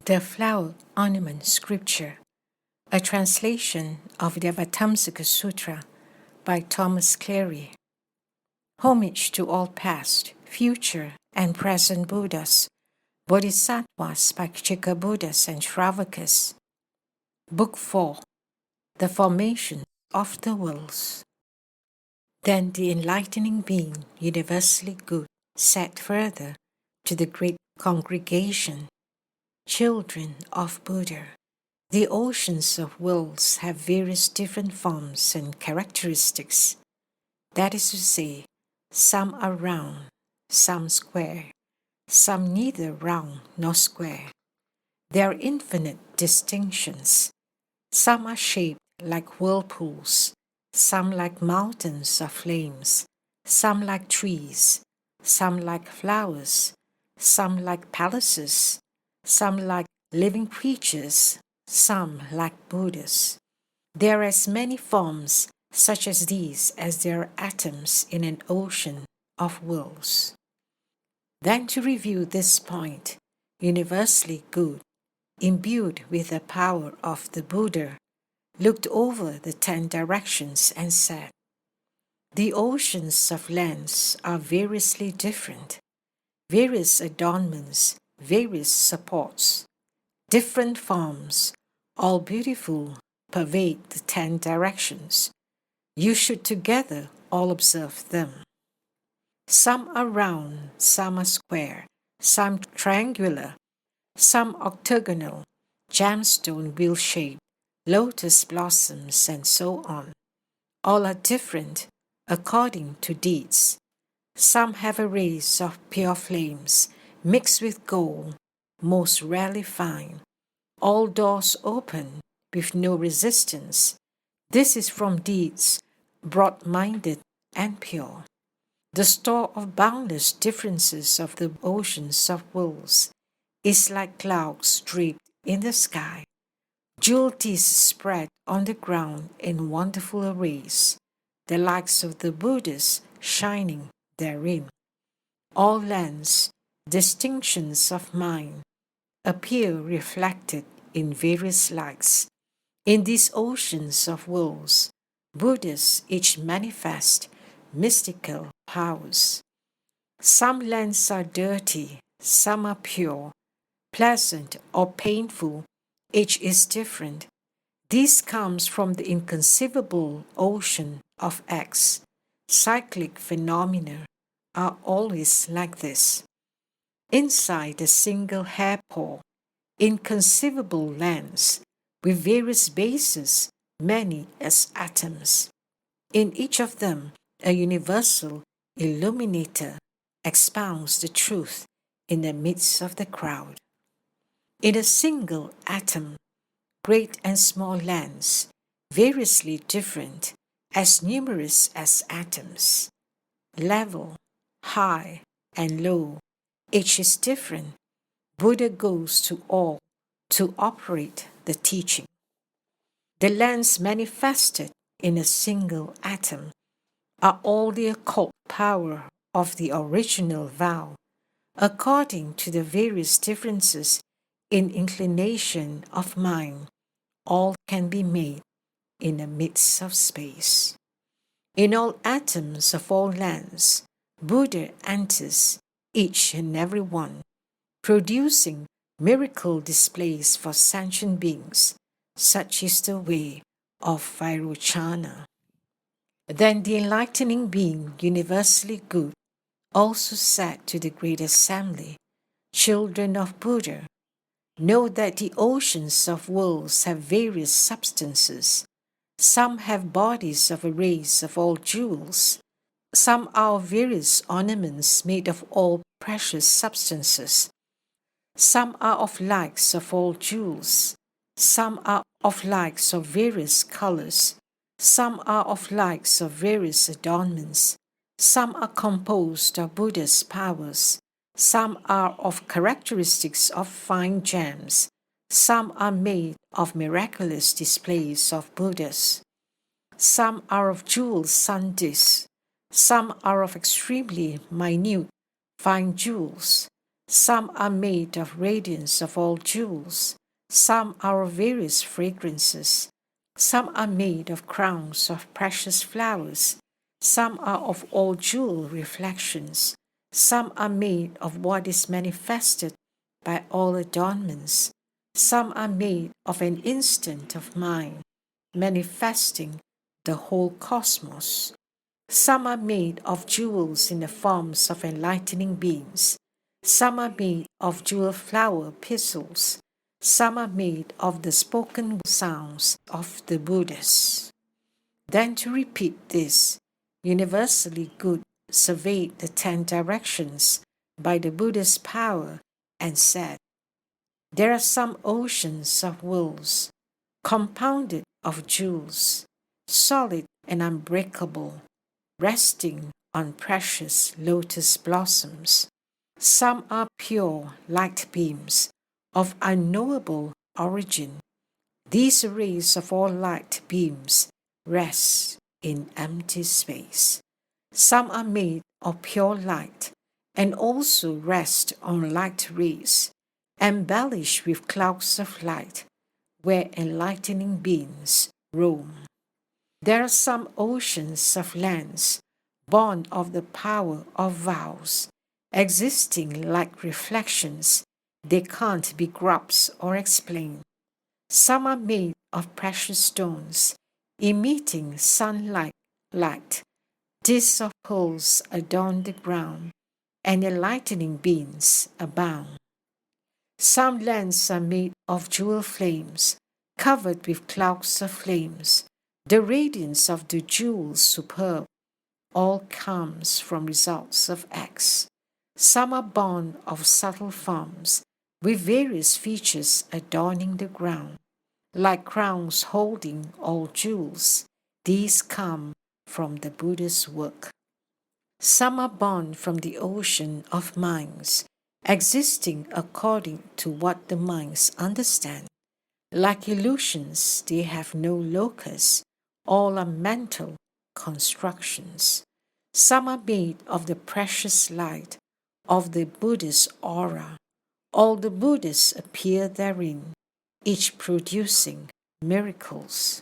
The Flower Ornament Scripture, a translation of the Avatamsaka Sutra by Thomas Cleary. Homage to all past, future, and present Buddhas, Bodhisattvas, Pakshika Buddhas, and Shravakas. Book 4, The Formation of the Worlds. Then the enlightening being, universally good, said further to the great congregation, Children of Buddha, the oceans of worlds have various different forms and characteristics. That is to say, some are round, some square, some neither round nor square. There are infinite distinctions. Some are shaped like whirlpools, some like mountains of flames, some like trees, some like flowers, some like palaces, some like living creatures, some like Buddhas. There are as many forms such as these as there are atoms in an ocean of worlds. Then to review this point, universally good, imbued with the power of the Buddha, looked over the 10 directions and said, The oceans of lands are variously different, various adornments, various supports, different forms, all beautiful, pervade the 10 directions. You should together all observe them. Some are round, some are square, some triangular, some octagonal, gemstone wheel-shaped, lotus blossoms, and so on. All are different according to deeds. Some have a rays of pure flames mixed with gold, most rarely fine. All doors open with no resistance. This is from deeds broad-minded and pure. The store of boundless differences of the oceans of worlds is like clouds draped in the sky. Jewelties spread on the ground in wonderful arrays, the likes of the Buddhas shining therein. All lands, distinctions of mind, appear reflected in various lights. In these oceans of worlds, Buddhas each manifest mystical powers. Some lands are dirty, some are pure, pleasant or painful, each is different. This comes from the inconceivable ocean of X. Cyclic phenomena are always like this. Inside a single hair paw, inconceivable lands, with various bases, many as atoms. In each of them, a universal illuminator expounds the truth in the midst of the crowd. In a single atom, great and small lands, variously different, as numerous as atoms. Level, high, and low, each is different. Buddha goes to all to operate the teaching. The lands manifested in a single atom are all the occult power of the original vow, according to the various differences in inclination of mind. All can be made in the midst of space. In all atoms of all lands, Buddha enters each and every one, producing miracle displays for sentient beings. Such is the way of Vairochana. Then the enlightening being, universally good, also said to the great assembly, Children of Buddha, know that the oceans of worlds have various substances. Some have bodies of arrays of all jewels. Some are of various ornaments made of all precious substances. Some are of likes of all jewels. Some are of likes of various colors. Some are of likes of various adornments. Some are composed of Buddha's powers. Some are of characteristics of fine gems. Some are made of miraculous displays of Buddhas. Some are of jeweled sun discs. Some are of extremely minute, fine jewels. Some are made of radiance of all jewels. Some are of various fragrances. Some are made of crowns of precious flowers. Some are of all jewel reflections. Some are made of what is manifested by all adornments. Some are made of an instant of mind, manifesting the whole cosmos. Some are made of jewels in the forms of enlightening beams. Some are made of jewel flower pistils. Some are made of the spoken sounds of the Buddhas. Then to repeat this, universally good surveyed the 10 directions by the Buddha's power and said, there are some oceans of wills, compounded of jewels, solid and unbreakable, resting on precious lotus blossoms. Some are pure light beams of unknowable origin. These rays of all light beams rest in empty space. Some are made of pure light and also rest on light rays, embellished with clouds of light, where enlightening beings roam. There are some oceans of lands, born of the power of vows, existing like reflections. They can't be grasped or explained. Some are made of precious stones, emitting sunlight light. Discs of pearls adorn the ground, and enlightening beams abound. Some lands are made of jewel flames, covered with clouds of flames. The radiance of the jewels superb, all comes from results of acts. Some are born of subtle forms, with various features adorning the ground. Like crowns holding all jewels, these come from the Buddha's work. Some are born from the ocean of minds, existing according to what the minds understand. Like illusions, they have no locus, all are mental constructions. Some are made of the precious light of the Buddha's aura. All the Buddhas appear therein, each producing miracles.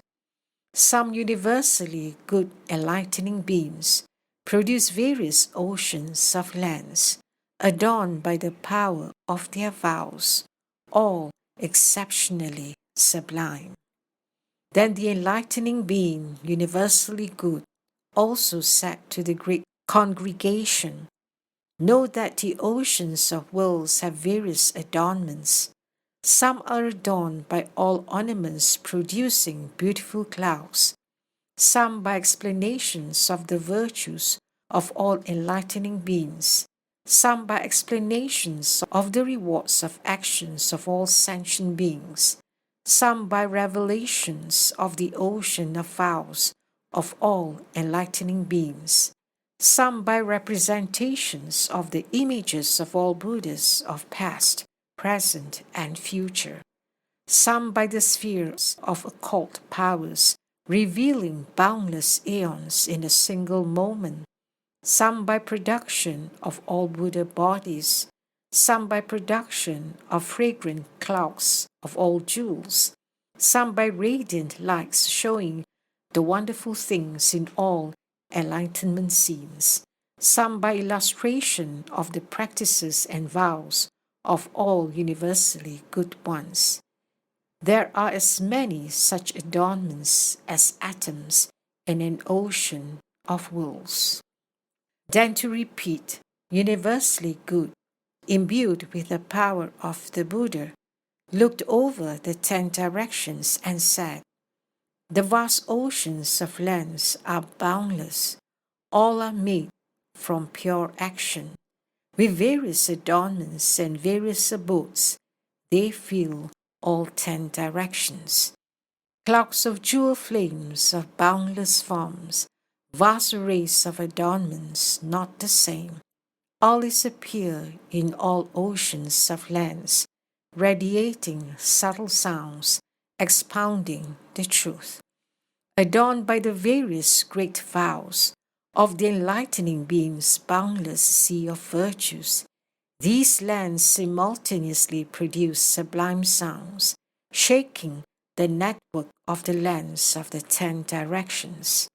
Some universally good enlightening beams produce various oceans of lands, adorned by the power of their vows, all exceptionally sublime. Then the enlightening being, universally good, also said to the great congregation, know that the oceans of worlds have various adornments. Some are adorned by all ornaments producing beautiful clouds, some by explanations of the virtues of all enlightening beings, some by explanations of the rewards of actions of all sentient beings, some by revelations of the ocean of vows of all enlightening beings, some by representations of the images of all Buddhas of past, present, and future, some by the spheres of occult powers, revealing boundless aeons in a single moment, some by production of all Buddha bodies, some by production of fragrant clouds of all jewels, some by radiant lights showing the wonderful things in all enlightenment scenes, some by illustration of the practices and vows of all universally good ones. There are as many such adornments as atoms in an ocean of worlds. Then to repeat, universally good, imbued with the power of the Buddha, looked over the 10 directions and said, the vast oceans of lands are boundless. All are made from pure action. With various adornments and various abodes, they fill all 10 directions. Clouds of jewel flames of boundless forms, vast arrays of adornments not the same, always appear in all oceans of lands, radiating subtle sounds, expounding the truth. Adorned by the various great vows of the enlightening being's boundless sea of virtues, These lands simultaneously produce sublime sounds, shaking the network of the lands of the 10 directions.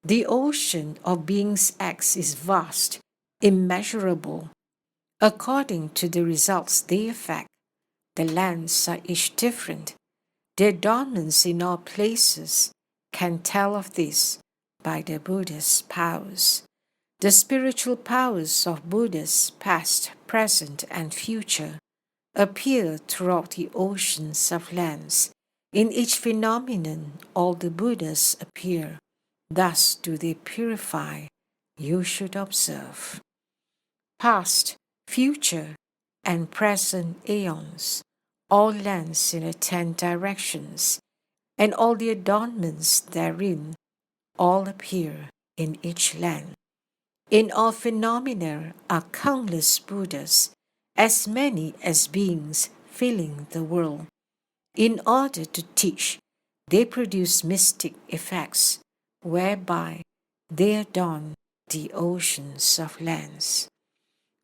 The ocean of being's acts is vast, immeasurable. According to the results they affect, the lands are each different. Their adornments in all places can tell of this by the Buddha's powers. The spiritual powers of Buddhas, past, present, and future, appear throughout the oceans of lands. In each phenomenon, all the Buddhas appear. Thus do they purify. You should observe. Past, future, and present aeons, all lands in the 10 directions, and all the adornments therein, all appear in each land. In all phenomena are countless Buddhas, as many as beings filling the world. In order to teach, they produce mystic effects, whereby they adorn the oceans of lands.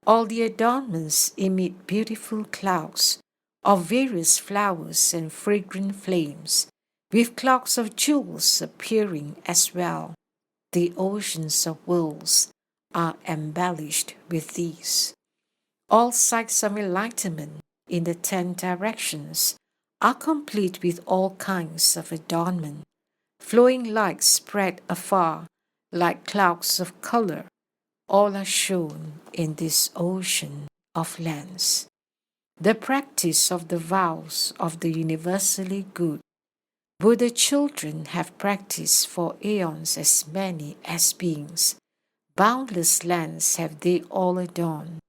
All the adornments emit beautiful clouds of various flowers and fragrant flames, with clouds of jewels appearing as well. The oceans of worlds are embellished with these. All sights of enlightenment in the 10 directions are complete with all kinds of adornment. Flowing lights spread afar like clouds of color. All are shown in this ocean of lands. The practice of the vows of the universally good. Buddha children have practiced for aeons as many as beings. Boundless lands have they all adorned,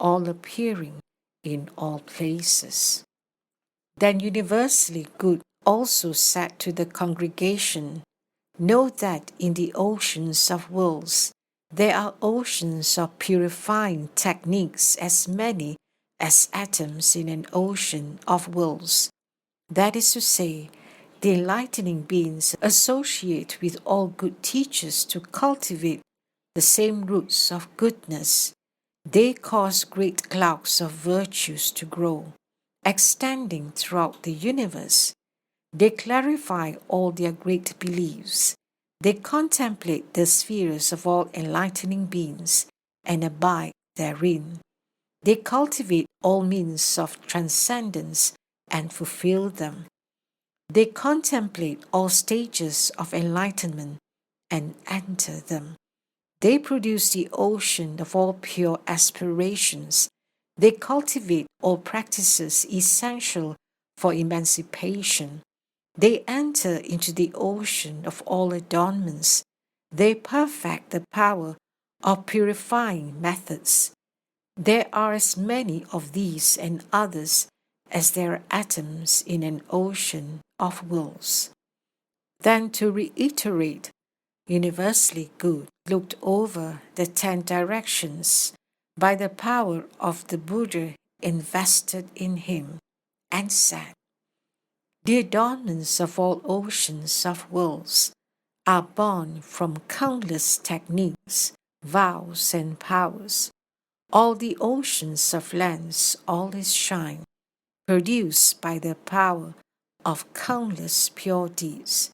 all appearing in all places. Then universally good also said to the congregation, know that in the oceans of worlds there are oceans of purifying techniques as many as atoms in an ocean of worlds. That is to say, the enlightening beings associate with all good teachers to cultivate the same roots of goodness. They cause great clouds of virtues to grow, extending throughout the universe. They clarify all their great beliefs. They contemplate the spheres of all enlightening beings and abide therein. They cultivate all means of transcendence and fulfill them. They contemplate all stages of enlightenment and enter them. They produce the ocean of all pure aspirations. They cultivate all practices essential for emancipation. They enter into the ocean of all adornments. They perfect the power of purifying methods. There are as many of these and others as there are atoms in an ocean of worlds. Then to reiterate, universally good looked over the 10 directions by the power of the Buddha invested in him and said, the adornments of all oceans of worlds are born from countless techniques, vows, and powers. All the oceans of lands always shine, produced by the power of countless pure deeds,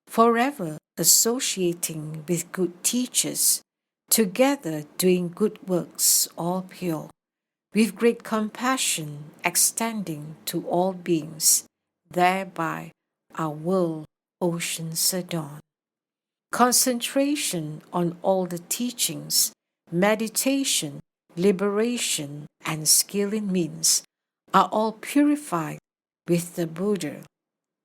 forever associating with good teachers, together doing good works all pure, with great compassion extending to all beings, thereby our world oceans adorn. Concentration on all the teachings, meditation, liberation, and skill in means are all purified with the Buddha.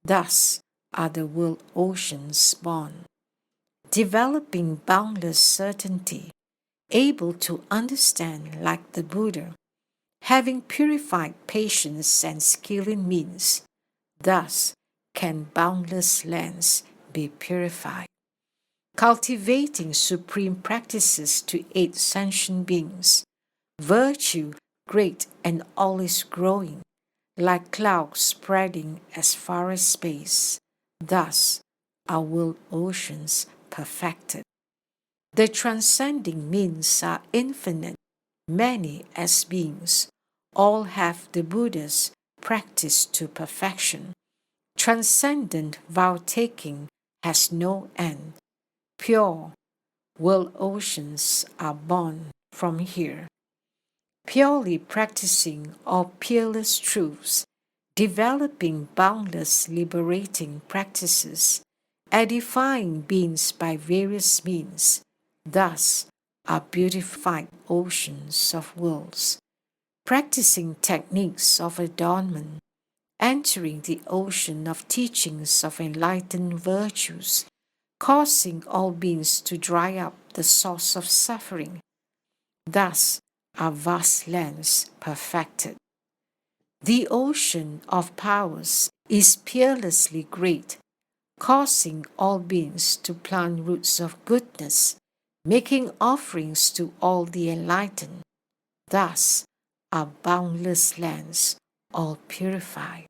Thus are the world oceans born, developing boundless certainty, able to understand like the Buddha, having purified patience and skill in means. Thus can boundless lands be purified. Cultivating supreme practices to aid sentient beings, virtue great and always growing, like clouds spreading as far as space. Thus are world oceans perfected. The transcending means are infinite, many as beings, all have the Buddha's practice to perfection. Transcendent vow-taking has no end. Pure world oceans are born from here. Purely practicing all peerless truths, developing boundless liberating practices, edifying beings by various means, thus are beautified oceans of worlds. Practicing techniques of adornment, entering the ocean of teachings of enlightened virtues, causing all beings to dry up the source of suffering. Thus are vast lands perfected. The ocean of powers is peerlessly great, causing all beings to plant roots of goodness, making offerings to all the enlightened. Thus are boundless lands all purified.